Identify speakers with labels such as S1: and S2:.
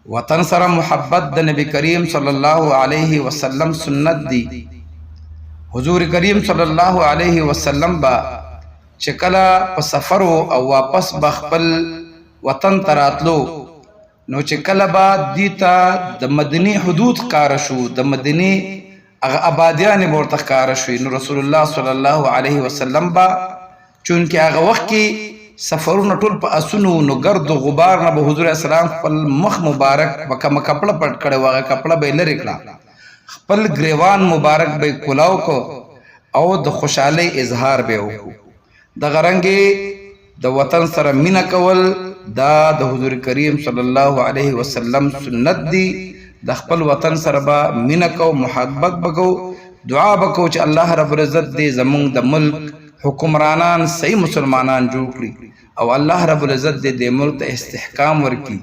S1: وطن سره محبت د نبی کریم صلی الله علیه وسلم سنت دی. حضور کریم صلی الله علیه وسلم با چې کله په سفر او واپس به خپل وطن ته راتلو نو چې کله به دیتا د مدني حدود ښکاره شو، د مدني هغه آبادیانې به ورته ښکاره شوې، نو رسول الله صلی الله علیه وسلم به چونکې هغه وخت کې سفرونه ټول په اسونو، نو ګرد و غبار نه به حضور اسلام خپل مخ مبارک به کومه کپړه پټ کړی و، هغه کپړه به یې لرې کړه، خپل ګریوان مبارک به یې کولاو کو او د خوشحالۍ اظهار به یې وکړو. دغه رنګې د وطن سره مینه کول دا د حضور کریم صلی الله علیه وسلم سنت دی. د خپل وطن سره به مینه کو، محبت به کو، دعا به کو چې الله رب العزت دې زمونږ د ملک حکمرانان صحیح مسلمانان جوړ کړي او الله رب العزت دې ملک ته استحکام ورکړي.